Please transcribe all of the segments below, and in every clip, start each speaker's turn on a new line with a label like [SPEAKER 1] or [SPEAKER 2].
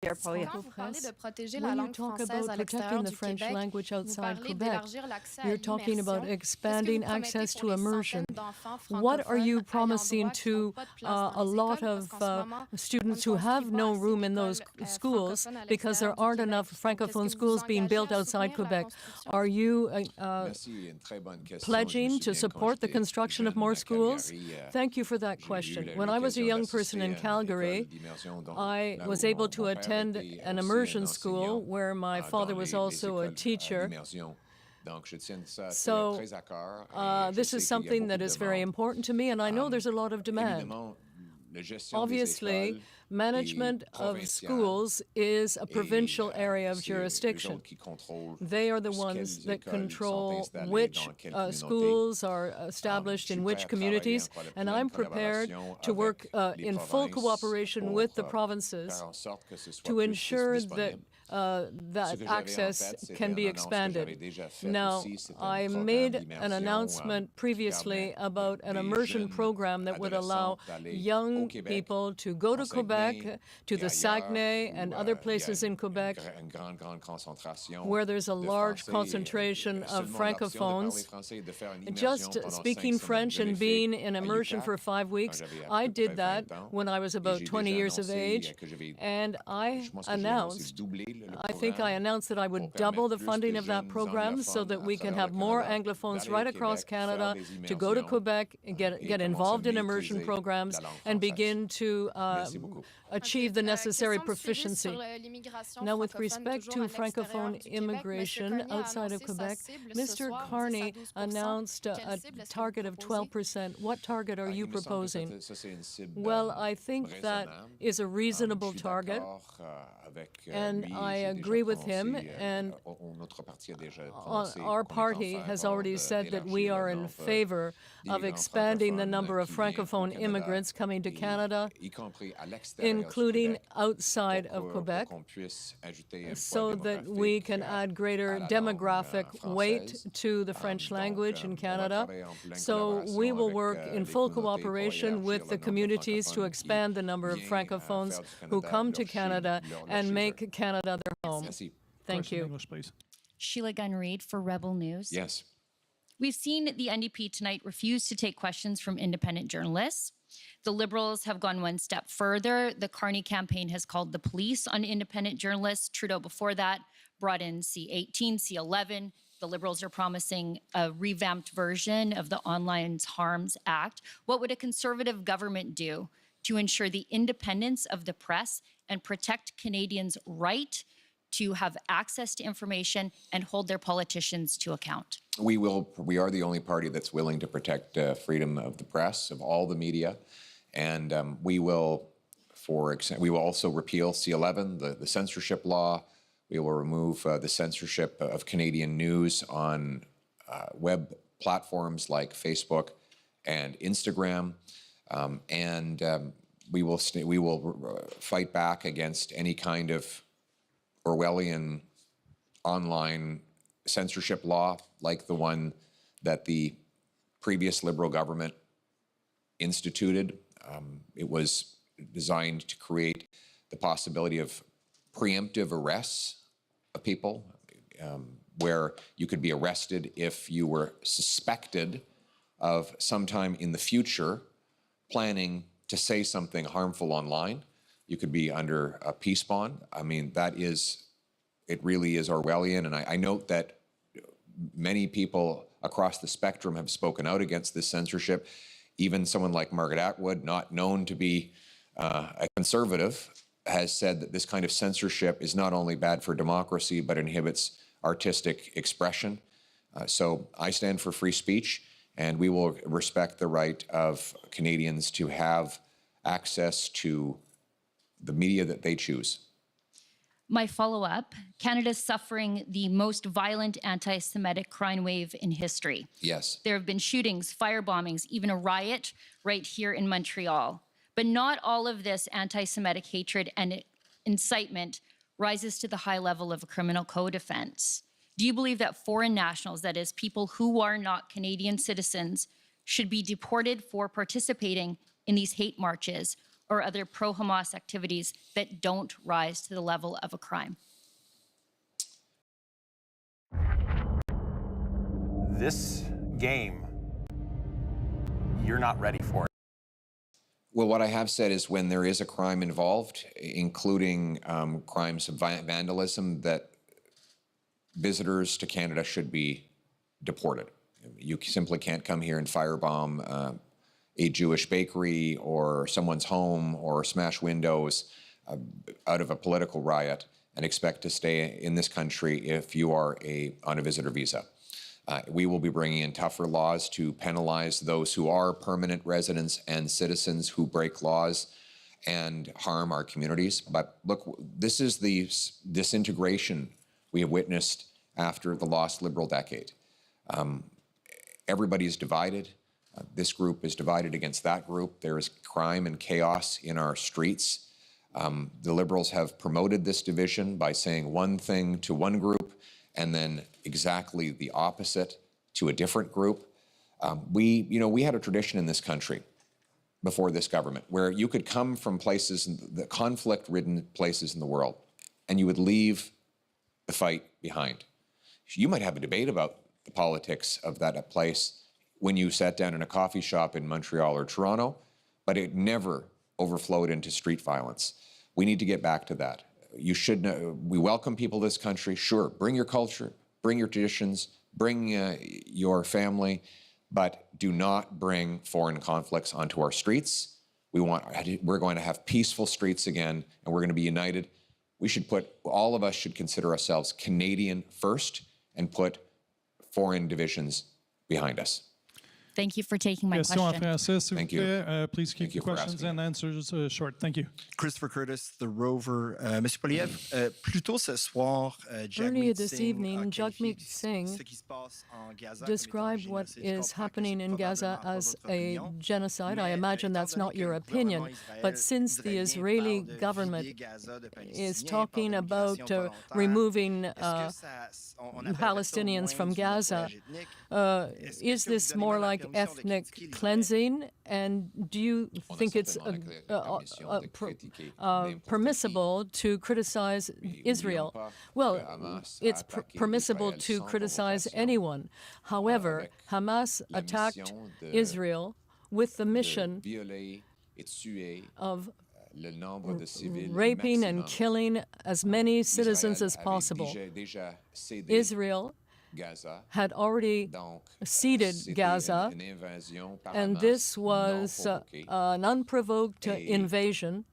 [SPEAKER 1] Pierre Poilievre.
[SPEAKER 2] Quand vous parlez de protéger
[SPEAKER 3] When
[SPEAKER 2] la
[SPEAKER 3] you
[SPEAKER 2] langue
[SPEAKER 3] talk
[SPEAKER 2] française
[SPEAKER 3] about
[SPEAKER 2] à l'extérieur
[SPEAKER 3] protecting the
[SPEAKER 2] du
[SPEAKER 3] French
[SPEAKER 2] Québec,
[SPEAKER 3] language
[SPEAKER 2] vous
[SPEAKER 3] outside
[SPEAKER 2] parlez
[SPEAKER 3] Quebec,
[SPEAKER 2] d'élargir l'accès à
[SPEAKER 3] you're talking about
[SPEAKER 2] l'immersion.
[SPEAKER 3] expanding
[SPEAKER 2] Qu'est-ce que vous
[SPEAKER 3] access
[SPEAKER 2] promettez
[SPEAKER 3] to
[SPEAKER 2] pour les
[SPEAKER 3] immersion.
[SPEAKER 2] centaines d'enfants
[SPEAKER 3] What are you
[SPEAKER 2] francophones
[SPEAKER 3] promising
[SPEAKER 2] ayants droit qui n'ont
[SPEAKER 3] to
[SPEAKER 2] pas de place dans
[SPEAKER 3] a
[SPEAKER 2] les
[SPEAKER 3] lot
[SPEAKER 2] écoles? Parce
[SPEAKER 3] of
[SPEAKER 2] qu'en ce moment, on ne
[SPEAKER 3] students who
[SPEAKER 2] construit
[SPEAKER 3] have
[SPEAKER 2] pas
[SPEAKER 3] no
[SPEAKER 2] assez
[SPEAKER 3] room in those
[SPEAKER 2] d'écoles
[SPEAKER 3] schools
[SPEAKER 2] francophones à
[SPEAKER 3] because there
[SPEAKER 2] l'extérieur du
[SPEAKER 3] aren't
[SPEAKER 2] Québec.
[SPEAKER 3] enough
[SPEAKER 2] Donc, est-ce
[SPEAKER 3] francophone
[SPEAKER 2] que vous vous
[SPEAKER 3] schools being
[SPEAKER 2] engagez
[SPEAKER 3] built
[SPEAKER 2] à
[SPEAKER 3] outside
[SPEAKER 2] soutenir la
[SPEAKER 3] Quebec?
[SPEAKER 2] construction?
[SPEAKER 3] Are you
[SPEAKER 4] Merci, une très bonne question.
[SPEAKER 3] pledging to support the construction of more schools? Thank you for that question. When I was a young person in Calgary, I was able to attend an immersion school where my father was also a teacher. So this is something that is very important to me, and I know there's a lot of demand. Obviously, management of schools is a provincial area of jurisdiction. They are the ones that control which schools are established in which communities, and I'm prepared to work in full cooperation with the provinces to ensure that that access can be expanded. Now, I made an announcement previously about an immersion program that would allow young people to go to Quebec, to the Saguenay and other places in Quebec where there's a large concentration of francophones. Just speaking French and being in immersion for 5 weeks, I did that when I was about 20 years of age, and I think I announced that I would double the funding of that program so that we can have more Anglophones right across Canada to go to Quebec and get involved in immersion programs and begin to achieve the necessary proficiency. Now, with respect to Francophone immigration outside of Quebec, Mr. Carney announced a target of 12%. What target are you proposing? Well, I think that is a reasonable target, and I agree with him, and our party has already said that we are in favor of expanding the number of Francophone immigrants coming to Canada, including outside of Quebec, so that we can add greater demographic weight to the French language in Canada. So we will work in full cooperation with the communities to expand the number of Francophones who come to Canada and make Canada their home. Thank you.
[SPEAKER 5] English, please.
[SPEAKER 6] Sheila Gunn-Reid for Rebel News.
[SPEAKER 4] Yes.
[SPEAKER 6] We've seen the NDP tonight refuse to take questions from independent journalists. The Liberals have gone one step further. The Carney campaign has called the police on independent journalists. Trudeau before that brought in C-18, C-11. The Liberals are promising a revamped version of the Online Harms Act. What would a Conservative government do to ensure the independence of the press and protect Canadians' right to have access to information and hold their politicians to account?
[SPEAKER 4] We are the only party that's willing to protect freedom of the press, of all the media, and we will also repeal C-11, the censorship law. We will remove the censorship of Canadian news on web platforms like Facebook and Instagram, and we will fight back against any kind of Orwellian online censorship law like the one that the previous Liberal government instituted. It was designed to create the possibility of preemptive arrests of people, where you could be arrested if you were suspected of sometime in the future planning to say something harmful online. You could be under a peace bond. I mean, it really is Orwellian. And I note that many people across the spectrum have spoken out against this censorship. Even someone like Margaret Atwood, not known to be a conservative, has said that this kind of censorship is not only bad for democracy, but inhibits artistic expression. So I stand for free speech, and we will respect the right of Canadians to have access to the media that they choose.
[SPEAKER 6] My follow-up, Canada's suffering the most violent anti-Semitic crime wave in history.
[SPEAKER 4] Yes.
[SPEAKER 6] There have been shootings, fire bombings, even a riot right here in Montreal. But not all of this anti-Semitic hatred and incitement rises to the high level of a criminal code offense. Do you believe that foreign nationals, that is, people who are not Canadian citizens, should be deported for participating in these hate marches? or other pro-Hamas activities that don't rise to the level of a crime.
[SPEAKER 1] This game, you're not ready for it.
[SPEAKER 4] Well, what I have said is when there is a crime involved, including crimes of vandalism, that visitors to Canada should be deported. You simply can't come here and firebomb a Jewish bakery or someone's home or smash windows out of a political riot and expect to stay in this country if you are on a visitor visa. We will be bringing in tougher laws to penalize those who are permanent residents and citizens who break laws and harm our communities. But look, this is the disintegration we have witnessed after the lost Liberal decade. Everybody is divided. This group is divided against that group. There is crime and chaos in our streets. The Liberals have promoted this division by saying one thing to one group and then exactly the opposite to a different group. We had a tradition in this country before this government where you could come from places, the conflict-ridden places in the world, and you would leave the fight behind. You might have a debate about the politics of that place when you sat down in a coffee shop in Montreal or Toronto, but it never overflowed into street violence. We need to get back to that. You should know, we welcome people to this country. Sure, bring your culture, bring your traditions, bring your family, but do not bring foreign conflicts onto our streets. We're going to have peaceful streets again, and we're going to be united. All of us should consider ourselves Canadian first and put foreign divisions behind us.
[SPEAKER 6] Thank you for taking my
[SPEAKER 2] Question en
[SPEAKER 6] question.
[SPEAKER 2] français, s'il vous
[SPEAKER 4] Thank you.
[SPEAKER 2] plaît. Please keep
[SPEAKER 4] Thank you
[SPEAKER 2] your
[SPEAKER 4] for
[SPEAKER 2] questions
[SPEAKER 4] asking
[SPEAKER 2] and answers short. Thank you.
[SPEAKER 5] Christopher Curtis, The Rover. Monsieur Poilievre, plus tôt ce soir,
[SPEAKER 3] Earlier this evening, Jagmeet Singh described what is happening in Gaza as a genocide. I imagine that's not your opinion, but since the Israeli government is talking about removing Palestinians from Gaza, is this more like ethnic cleansing? And do you think it's permissible to criticize Israel? Well, it's permissible to criticize anyone. However, Hamas attacked Israel with the mission of raping and killing as many citizens as possible. Israel had already ceded Gaza, and this was an unprovoked invasion.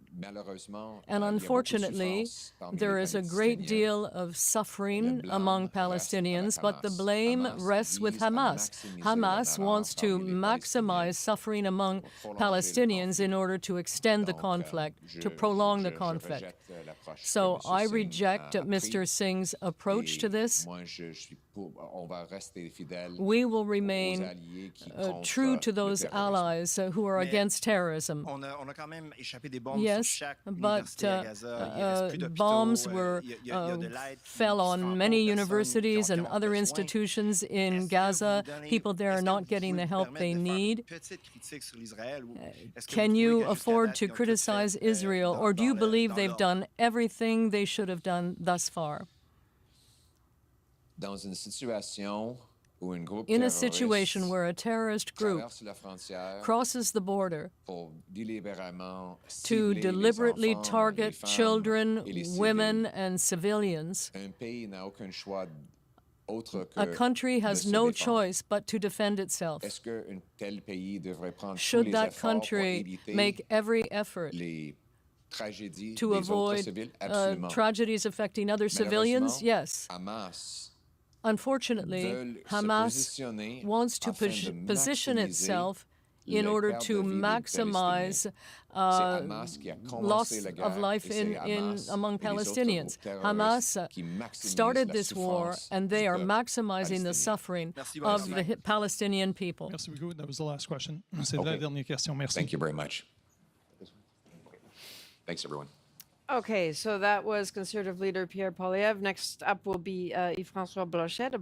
[SPEAKER 3] And unfortunately, there is a great deal of suffering among Palestinians, but the blame rests with Hamas. Hamas wants to maximize suffering among Palestinians in order to extend the conflict, to prolong the conflict. So I reject Mr. Singh's approach to this. We will remain true to those allies who are against terrorism. Yes, but bombs fell on many universities and other institutions in Gaza. People there are not getting the help they need. Can you afford to criticize Israel, or do you believe they've done everything they should have done thus far? In a situation where a terrorist group crosses the border to deliberately target children, women, and civilians, a country has no choice but to defend itself. Should that country make every effort to avoid tragedies affecting other civilians? Yes. Unfortunately, Hamas wants to position itself in order to maximize loss of life among Palestinians. Hamas started this war, and they are maximizing the suffering of the Palestinian people.
[SPEAKER 2] Merci beaucoup. That was the last question. C'est la dernière question. Merci.
[SPEAKER 4] Thank you very much. Thanks, everyone.
[SPEAKER 7] Okay, so that was Conservative Leader Pierre Poilievre. Next up will be Yves-François Blanchet.